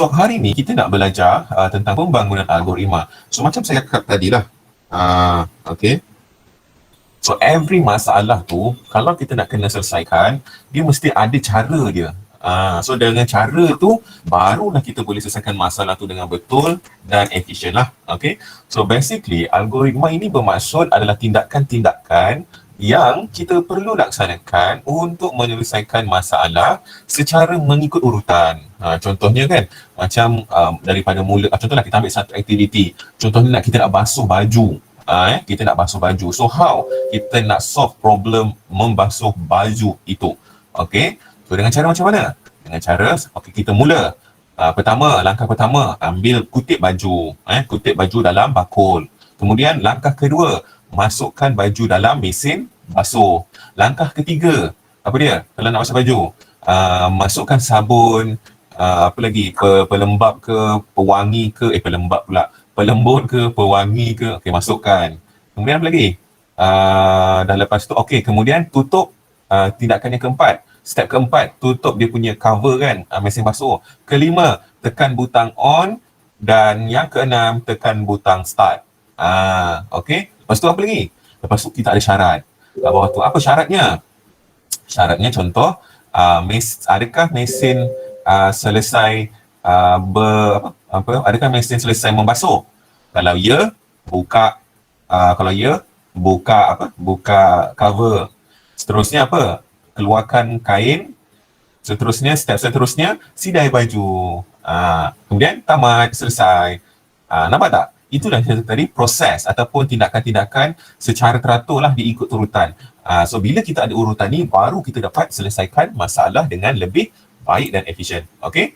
So hari ni kita nak belajar tentang pembangunan algoritma. So macam saya cakap tadi lah. Okay. So every masalah tu, kalau kita nak kena selesaikan, dia mesti ada cara dia. So dengan cara tu, barulah kita boleh selesaikan masalah tu dengan betul dan efisien lah. Okay. So basically, algoritma ini bermaksud adalah tindakan-tindakan yang kita perlu laksanakan untuk menyelesaikan masalah secara mengikut urutan. Contohnya kan, macam daripada mula, contohlah kita ambil satu aktiviti. Contohnya kita nak basuh baju. Kita nak basuh baju. So how kita nak solve problem membasuh baju itu? Okay. So dengan cara macam mana? Dengan cara, okay, kita mula. Langkah pertama, ambil kutip baju. Kutip baju dalam bakul. Kemudian langkah kedua, masukkan baju dalam mesin basuh. Langkah ketiga, apa dia? Kalau nak basuh baju, masukkan sabun, apa lagi? Pelembap ke, pewangi ke, pelembap pula. Pelembut ke, pewangi ke, okey, masukkan. Kemudian apa lagi? Dah lepas tu, okey, kemudian tutup tindakan yang keempat. Step keempat, tutup dia punya cover kan, mesin basuh. Kelima, tekan butang on. Dan yang keenam, tekan butang start. Okey. Lepas tu apa lagi? Lepas tu kita ada syarat. Kat bawah tu, apa syaratnya? Syaratnya contoh, adakah mesin selesai adakah mesin selesai membasuh? Kalau ya, buka buka cover. Seterusnya apa? Keluarkan kain. Step seterusnya sidai baju. Kemudian tamat, selesai. Nampak tak? Itulah tadi proses ataupun tindakan-tindakan secara teratur lah, diikut urutan. So bila kita ada urutan ni, baru kita dapat selesaikan masalah dengan lebih baik dan efisien. Okey?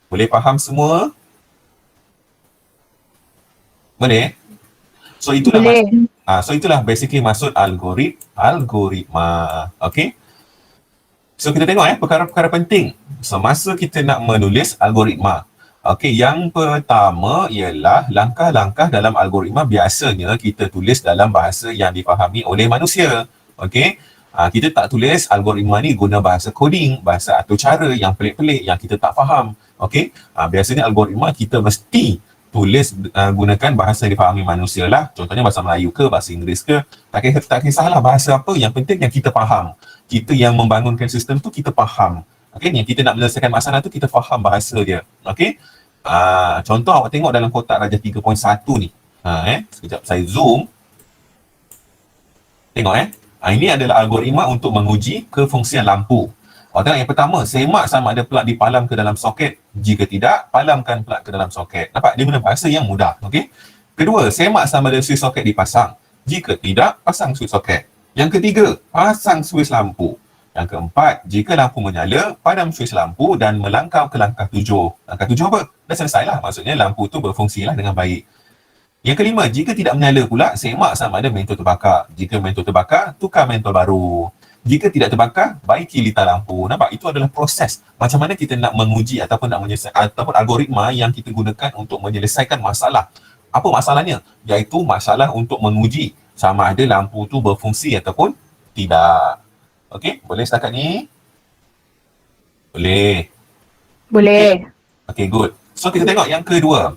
Boleh faham semua? Boleh? So itulah basically maksud algoritma. Okey? So kita tengok perkara-perkara penting semasa kita nak menulis algoritma. Okey, yang pertama ialah langkah-langkah dalam algoritma biasanya kita tulis dalam bahasa yang difahami oleh manusia. Okey? Kita tak tulis algoritma ni guna bahasa coding, bahasa atau cara yang pelik-pelik yang kita tak faham. Okey? Biasanya algoritma kita mesti tulis gunakan bahasa yang difahami manusia lah. Contohnya bahasa Melayu ke, bahasa Inggeris ke, tak kisahlah bahasa apa, yang penting yang kita faham. Kita yang membangunkan sistem tu kita faham. Okey, yang kita nak menyelesaikan masalah tu kita faham bahasa dia. Okey? Contoh awak tengok dalam kotak Raja 3.1 ni. Sekejap saya zoom. Tengok ini adalah algoritma untuk menguji kefungsian lampu. Awak tengok yang pertama, semak sama ada plug dipalam ke dalam soket. Jika tidak, palamkan plug ke dalam soket. Nampak? Dia guna bahasa yang mudah. Okey? Kedua, semak sama ada switch soket dipasang. Jika tidak, pasang switch soket. Yang ketiga, pasang switch lampu. Yang keempat, jika lampu menyala, padam switch lampu dan melangkau ke langkah 7. Langkah 7 apa? Dah selesailah. Maksudnya lampu tu berfungsilah dengan baik. Yang kelima, jika tidak menyala pula, semak sama ada mentol terbakar. Jika mentol terbakar, tukar mentol baru. Jika tidak terbakar, baiki litar lampu. Nampak? Itu adalah proses. Macam mana kita nak menguji ataupun nak menyelesaikan ataupun algoritma yang kita gunakan untuk menyelesaikan masalah. Apa masalahnya? Iaitu masalah untuk menguji sama ada lampu tu berfungsi ataupun tidak. Okey, boleh setakat ni? Boleh. Okey, good. So kita tengok yang kedua.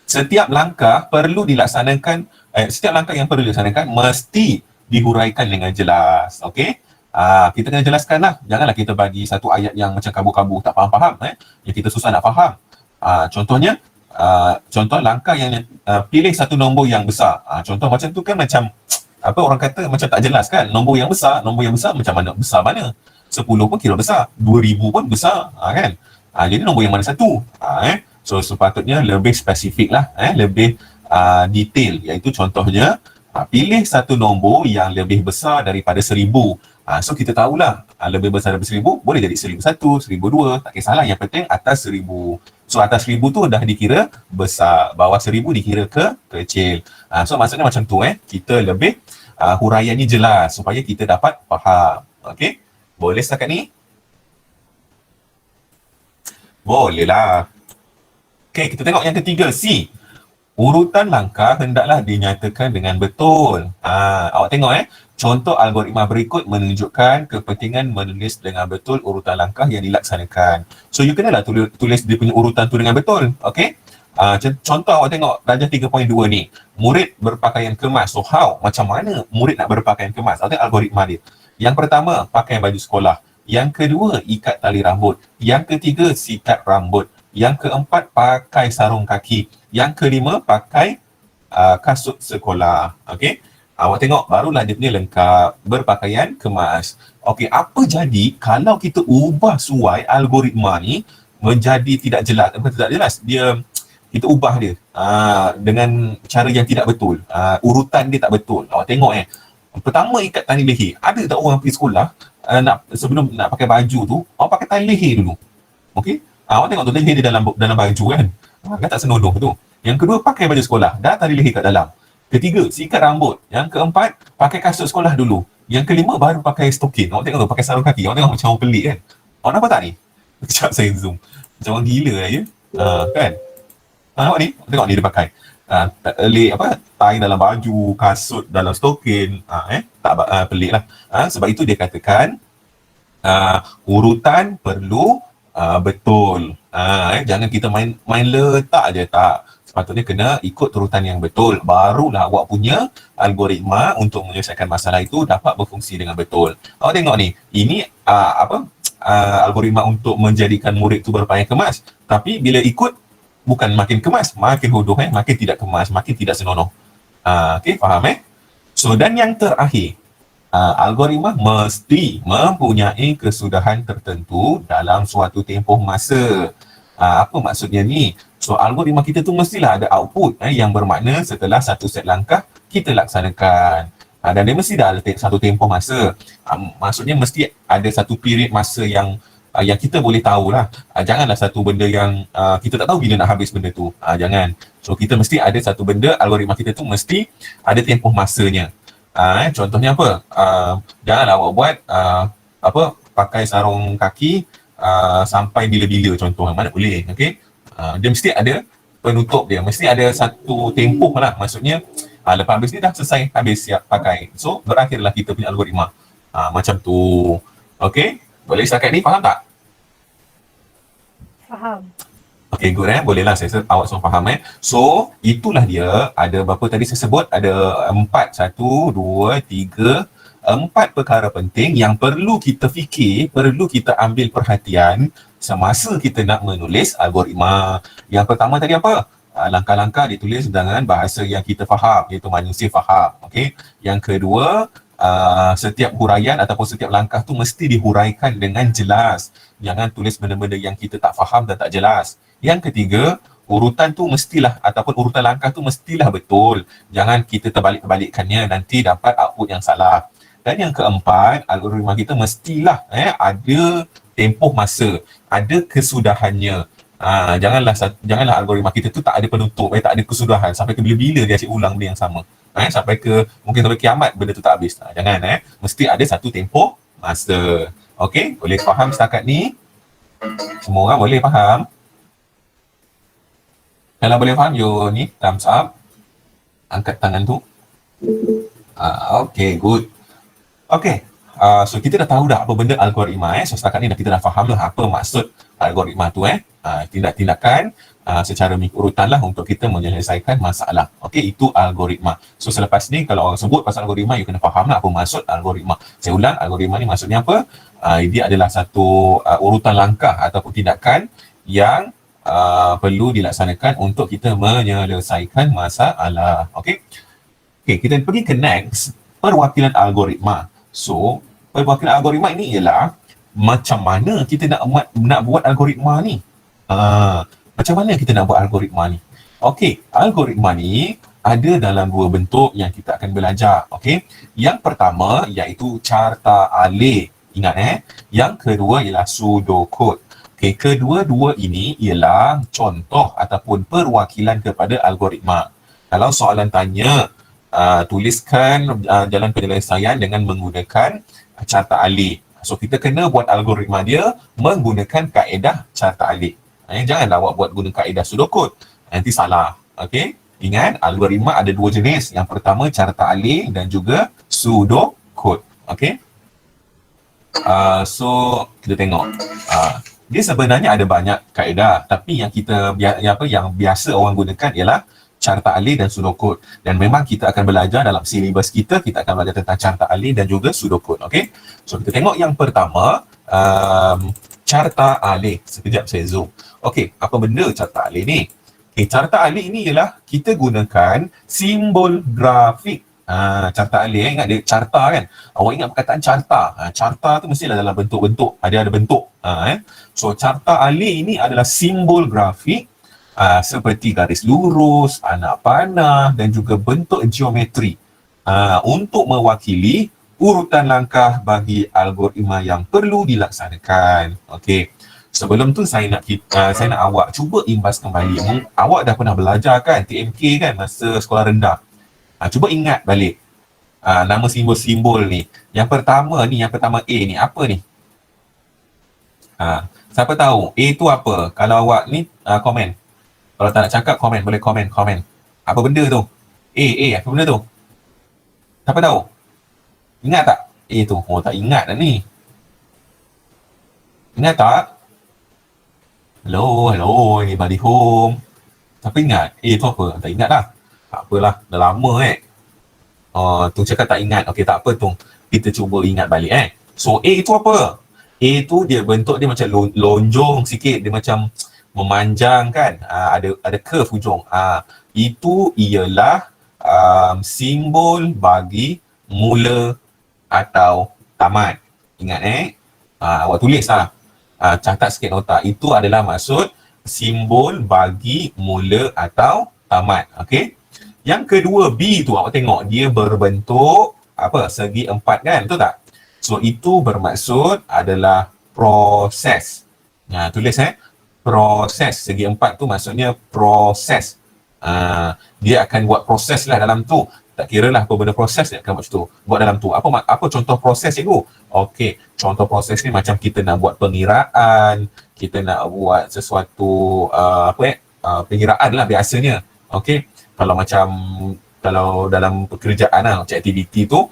Setiap langkah yang perlu dilaksanakan mesti dihuraikan dengan jelas. Okey? Kita kena jelaskanlah. Janganlah kita bagi satu ayat yang macam kabur-kabur, tak faham-faham, yang kita susah nak faham. Contohnya, contoh langkah yang pilih satu nombor yang besar. Contoh macam tu kan macam orang kata macam tak jelas kan. Nombor yang besar macam mana besar mana? 10 pun kira besar, 2000 pun besar, kan? Jadi nombor yang mana satu? So sepatutnya lebih spesifik lah, lebih detail, iaitu contohnya pilih satu nombor yang lebih besar daripada 1000. So kita tahulah lebih besar daripada 1000 boleh jadi 1001, 1002, tak kisahlah, yang penting atas 1000. So atas 1000 tu dah dikira besar, bawah 1000 dikira kecil. So maksudnya macam tu, kita lebih huraiannya jelas supaya kita dapat faham. Okey? Boleh setakat ni? Boleh lah. Okey, kita tengok yang ketiga, C. Urutan langkah hendaklah dinyatakan dengan betul. Awak tengok contoh algoritma berikut menunjukkan kepentingan menulis dengan betul urutan langkah yang dilaksanakan. So you kenalah tulis dia punya urutan tu dengan betul. Okey. Contoh awak tengok darjah 3.2 ni. Murid berpakaian kemas. So how? Macam mana murid nak berpakaian kemas? Awak tengok algoritma dia. Yang pertama, pakai baju sekolah. Yang kedua, ikat tali rambut. Yang ketiga, sikat rambut. Yang keempat, pakai sarung kaki. Yang kelima, pakai kasut sekolah. Okey. Awak tengok, barulah dia punya lengkap. Berpakaian kemas. Okey, apa jadi kalau kita ubah suai algoritma ni menjadi tidak jelas? Tidak jelas. Kita ubah dia dengan cara yang tidak betul. Urutan dia tak betul. Awak tengok pertama, ikat tali leher. Ada tak orang pergi sekolah sebelum nak pakai baju tu, awak pakai tali leher dulu. Okey. Awak tengok tu leher dia dalam baju kan. Kan tak senonoh tu. Yang kedua, pakai baju sekolah. Dah tali leher kat dalam. Ketiga, sikat rambut. Yang keempat, pakai kasut sekolah dulu. Yang kelima, baru pakai stokin. Awak tengok tu, pakai sarung kaki. Awak tengok macam orang pelik kan. Awak nampak tak ni? Sekejap saya zoom. Macam orang gila ya. Kan? Nampak ni? Tengok ni dia pakai. Tai dalam baju, kasut dalam stokin. Tak pelik lah. Sebab itu dia katakan urutan perlu betul. Jangan kita main letak je, tak. Sepatutnya kena ikut urutan yang betul. Barulah awak punya algoritma untuk menyelesaikan masalah itu dapat berfungsi dengan betul. Awak tengok ni, ini algoritma untuk menjadikan murid tu berpakaian kemas. Tapi bila ikut, bukan makin kemas, makin hodoh, makin tidak kemas, makin tidak senonoh. Okey, faham So, dan yang terakhir, algoritma mesti mempunyai kesudahan tertentu dalam suatu tempoh masa. Apa maksudnya ni? So, algoritma kita tu mestilah ada output yang bermakna setelah satu set langkah kita laksanakan. Dan dia mesti dah ada satu tempoh masa. Maksudnya mesti ada satu period masa yang kita boleh tahulah. Janganlah satu benda yang kita tak tahu bila nak habis benda tu. Jangan. So, kita mesti ada satu benda, algoritma kita tu mesti ada tempoh masanya. Contohnya apa? Janganlah awak buat pakai sarung kaki sampai bila-bila, contoh. Mana boleh, okey? Dia mesti ada penutup dia, mesti ada satu tempoh lah. Maksudnya lepas habis ni dah selesai, habis siap pakai. So berakhirlah kita punya algoritma. Macam tu. Okey? Boleh setakat ni faham tak? Faham. Okay, good bolehlah saya awak semua faham So, itulah dia. Ada berapa tadi saya sebut? Ada 4, 1, 2, 3, 4 perkara penting yang perlu kita fikir, perlu kita ambil perhatian semasa kita nak menulis algoritma. Yang pertama tadi apa? Langkah-langkah ditulis dengan bahasa yang kita faham, iaitu manusia faham. Okay? Yang kedua, setiap huraian ataupun setiap langkah tu mesti dihuraikan dengan jelas. Jangan tulis benda-benda yang kita tak faham dan tak jelas. Yang ketiga, urutan tu mestilah ataupun urutan langkah tu mestilah betul. Jangan kita terbalik-balikkannya, nanti dapat output yang salah. Dan yang keempat, algoritma kita mestilah ada tempoh masa, ada kesudahannya. Janganlah algoritma kita tu tak ada penutup, tak ada kesudahan sampai ke bila-bila dia asyik ulang benda yang sama. Sampai ke mungkin sampai kiamat benda tu tak habis. Jangan mesti ada satu tempoh masa. Okey, boleh faham setakat ni? Semua orang boleh faham? Kalau boleh faham, you ni thumbs up. Angkat tangan tu. Okay, good. Okay, so kita dah tahu dah apa benda algoritma. So setakat ni kita dah faham lah apa maksud algoritma tu. Tindak-tindakan secara urutan lah untuk kita menyelesaikan masalah. Okay, itu algoritma. So selepas ni kalau orang sebut pasal algoritma, you kena faham lah apa maksud algoritma. Saya ulang, algoritma ni maksudnya apa? Dia adalah satu urutan langkah ataupun tindakan yang perlu dilaksanakan untuk kita menyelesaikan masalah. Okay, kita pergi ke next, perwakilan algoritma. So, perwakilan algoritma ini ialah macam mana kita nak buat algoritma ni. Macam mana kita nak buat algoritma ni? Okey, algoritma ni ada dalam dua bentuk yang kita akan belajar. Okey, yang pertama iaitu carta alih. Ingat Yang kedua ialah pseudocode. Okey, kedua-dua ini ialah contoh ataupun perwakilan kepada algoritma. Kalau soalan tanya, tuliskan jalan penyelesaian dengan menggunakan carta alih. So kita kena buat algoritma dia menggunakan kaedah carta alih. Janganlah awak buat guna kaedah pseudocode, nanti salah. Okey, Ingat, algoritma ada dua jenis. Yang pertama carta alih dan juga pseudocode. Okay. So kita tengok. Dia sebenarnya ada banyak kaedah, tapi yang kita yang biasa orang gunakan ialah carta alih dan pseudocode. Dan memang kita akan belajar dalam silibus kita akan belajar tentang carta alih dan juga pseudocode. Okay. So kita tengok yang pertama, carta alih. Sekejap saya zoom. Okay, apa benda carta alih ni? Okay, carta alih ini ialah kita gunakan simbol grafik. Carta alih, ingat dia carta kan? Awak ingat perkataan carta. Carta tu mestilah dalam bentuk-bentuk. Ada bentuk. So carta alih ini adalah simbol grafik seperti garis lurus, anak panah dan juga bentuk geometri untuk mewakili urutan langkah bagi algoritma yang perlu dilaksanakan. Okey. Sebelum tu saya nak awak cuba imbas kembali. Awak dah pernah belajar kan TMK kan masa sekolah rendah. Cuba ingat balik nama simbol-simbol ni. Yang pertama A ni apa ni? Siapa tahu A tu apa? Kalau awak ni komen. Kalau tak nak cakap komen, boleh komen. Apa benda tu? A apa benda tu? Siapa tahu? Ingat tak? A tu. Oh, tak ingat dah ni. Ingat tak? Hello, anybody home? Siapa ingat? A tu apa? Tak ingat dah. Tak apalah, dah lama tu cakap tak ingat. Okey, tak apa tu. Kita cuba ingat balik So, A tu apa? A tu dia bentuk dia macam lonjong sikit. Dia macam memanjang kan. Ada curve hujung. Itu ialah simbol bagi mula atau tamat. Ingat awak tulis catat sikit nota. Itu adalah maksud simbol bagi mula atau tamat. Okey. Yang kedua B tu awak tengok dia berbentuk segi empat kan, betul tak? So itu bermaksud adalah proses. Tulis proses. Segi empat tu maksudnya proses. Dia akan buat proses lah dalam tu. Tak kira lah apa benda proses dia akan buat tu. Buat dalam tu. Apa contoh proses cikgu? Okey, contoh proses ni macam kita nak buat pengiraan, kita nak buat sesuatu pengiraan lah biasanya. Okey. Kalau dalam pekerjaan macam aktiviti tu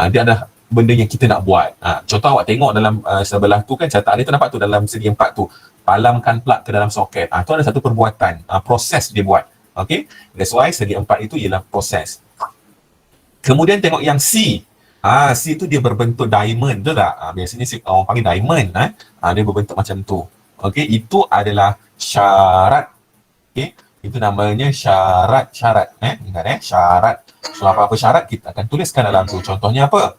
dia ada benda yang kita nak buat. Contoh awak tengok dalam sebelah tu kan carta alih tu nampak tu dalam segi empat tu. Palamkan plug ke dalam soket. Tu ada satu perbuatan, proses dia buat. Okay, that's why segi empat itu ialah proses. Kemudian tengok yang C. C tu dia berbentuk diamond, betul tak? Biasanya orang panggil diamond. Dia berbentuk macam tu. Okay, itu adalah syarat. Okay, itu namanya syarat. Ingat syarat. So apa-apa syarat kita akan tuliskan dalam tu. Contohnya apa?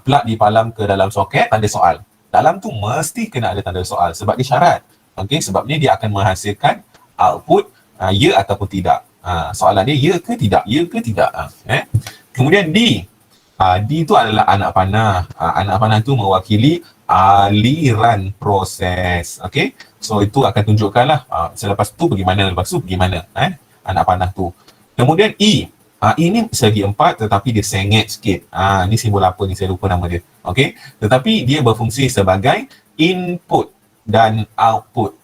Plug dipalam ke dalam soket, tanda soal. Dalam tu mesti kena ada tanda soal sebab dia syarat. Okay, sebabnya dia akan menghasilkan output ya ataupun tidak. Soalan dia ya ke tidak? Ya ke tidak? Kemudian D. D tu adalah anak panah. Anak panah tu mewakili aliran proses. Okay, so itu akan tunjukkanlah selepas tu pergi mana, lepas tu pergi mana anak panah tu. Kemudian E. Ini segi empat tetapi dia sengit sikit. Ni simbol apa ni, saya lupa nama dia. Okay, tetapi dia berfungsi sebagai input dan output.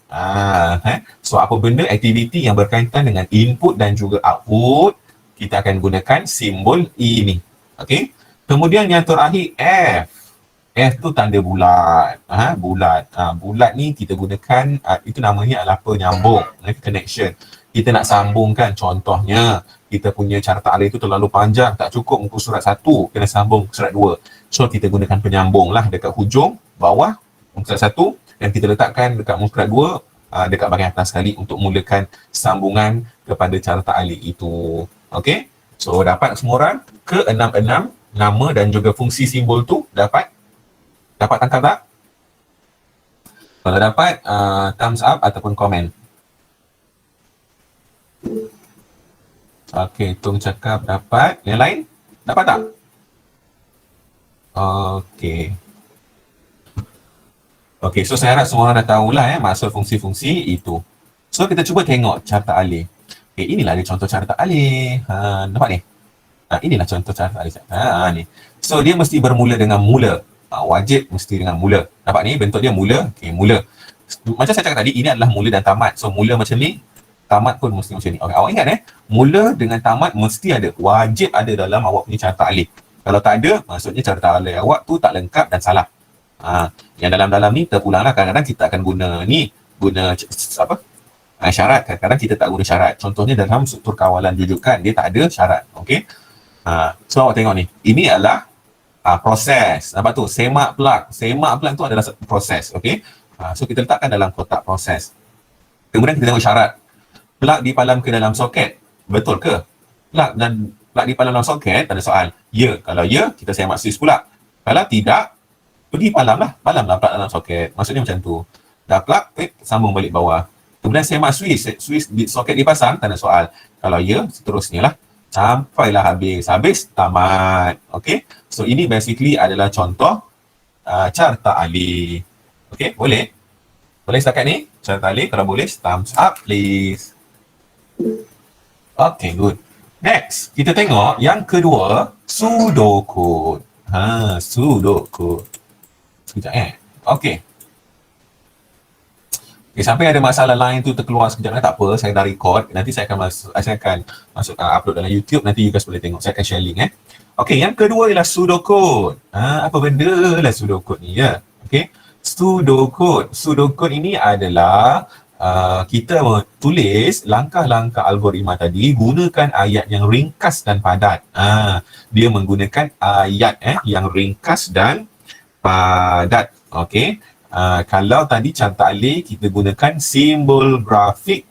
So apa benda aktiviti yang berkaitan dengan input dan juga output, kita akan gunakan simbol E ni. Okay, kemudian yang terakhir F. F tu tanda bulat. Bulat. Bulat ni kita gunakan, itu namanya adalah penyambung, connection. Kita nak sambungkan, contohnya kita punya carta alih itu terlalu panjang, tak cukup muka surat 1, kena sambung surat 2. So kita gunakan penyambung lah dekat hujung bawah muka surat 1 dan kita letakkan dekat muka surat 2 dekat bahagian atas sekali untuk mulakan sambungan kepada carta alih itu. Okey, so dapat semua orang ke 6 nama dan juga fungsi simbol tu dapat tangkap tak? Kalau dapat thumbs up ataupun komen. Okey, Tung cakap dapat. Yang lain? Dapat tak? Okey. Okey, so saya harap semua orang dah tahulah maksud fungsi-fungsi itu. So kita cuba tengok carta alih. Okey, inilah dia contoh carta alih. Nampak ni? Inilah contoh carta alih. Ni. So dia mesti bermula dengan mula. Wajib mesti dengan mula. Nampak ni bentuk dia mula. Okey, mula. Macam saya cakap tadi, ini adalah mula dan tamat. So mula macam ni, tamat pun mesti macam ni. Okay, awak ingat mula dengan tamat mesti ada, wajib ada dalam awak punya carta alih. Kalau tak ada, maksudnya carta alih awak tu tak lengkap dan salah. Yang dalam-dalam ni terpulanglah, kadang-kadang kita akan guna apa? Syarat. Kadang-kadang kita tak guna syarat. Contohnya dalam struktur kawalan rujukan, dia tak ada syarat. Okey. So awak tengok ni. Ini adalah proses. Nampak tu? Semak plug. Semak plug tu adalah satu proses. Okey. So kita letakkan dalam kotak proses. Kemudian kita tengok syarat. Plug dipalam ke dalam soket. Betul ke? Plug dipalam dalam soket, tak ada soal. Ya. Kalau ya, kita semak switch pula. Kalau tidak, pergi palamlah plug dalam soket. Maksudnya macam tu. Dah plug, sambung balik bawah. Kemudian semak switch di soket dipasang, tak ada soal. Kalau ya, seterusnya lah. Sampailah habis, tamat. Okay, so ini basically adalah contoh carta alih. Okay, boleh setakat ni carta alih? Kalau boleh, thumbs up please. Okay, good. Next, kita tengok yang kedua, pseudocode. Pseudocode. Sekejap Okay. Okay, sampai ada masalah lain tu terkeluar sekejap, tak apa, saya dah record. Nanti saya akan masuk upload dalam YouTube, nanti you guys boleh tengok. Saya akan share link Okay, yang kedua ialah pseudocode. Apa benda lah pseudocode ni ya? Okay, pseudocode ini adalah kita tulis langkah-langkah algoritma tadi gunakan ayat yang ringkas dan padat. Dia menggunakan ayat yang ringkas dan padat. Okay. Kalau tadi carta alih kita gunakan simbol grafik,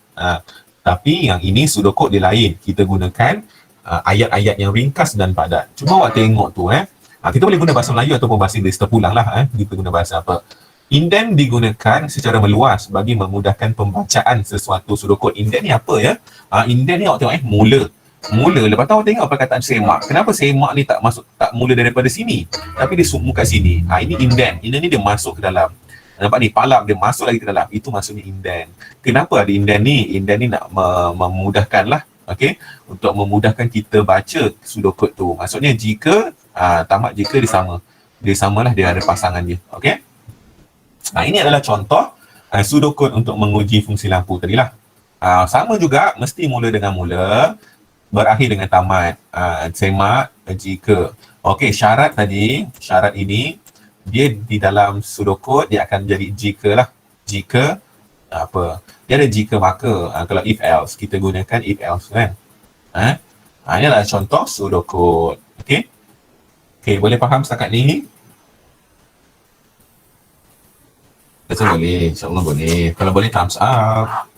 tapi yang ini pseudocode dia lain. Kita gunakan ayat-ayat yang ringkas dan padat. Cuma awak tengok tu kita boleh guna bahasa Melayu ataupun bahasa Inggeris, terpulang lah kita guna bahasa apa. Indent digunakan secara meluas bagi memudahkan pembacaan sesuatu pseudocode. Indent ni apa ya? Indent ni awak tengok mula. Lepas tu awak tengok perkataan semak. Kenapa semak ni tak mula daripada sini, tapi dia muka sini. Ini indent. Indent ni dia masuk ke dalam. Nampak ni, palam dia masuk lagi ke dalam. Itu maksudnya indent. Kenapa ada indent ni? Indent ni nak memudahkan lah. Okay? Untuk memudahkan kita baca pseudocode tu. Maksudnya jika tamat, jika dia samalah, dia ada pasangan dia. Okay? Ini adalah contoh pseudocode untuk menguji fungsi lampu tadi lah. Sama juga, mesti mula dengan mula, berakhir dengan tamat. Semak jika. Okay, syarat ini, dia di dalam pseudocode dia akan jadi jika lah. Jika apa? Dia ada jika maka. Kalau if else, kita gunakan if else kan. Ini adalah contoh pseudocode. Okay. Okay, boleh faham setakat ni? Boleh, insyaAllah boleh. Kalau boleh thumbs up.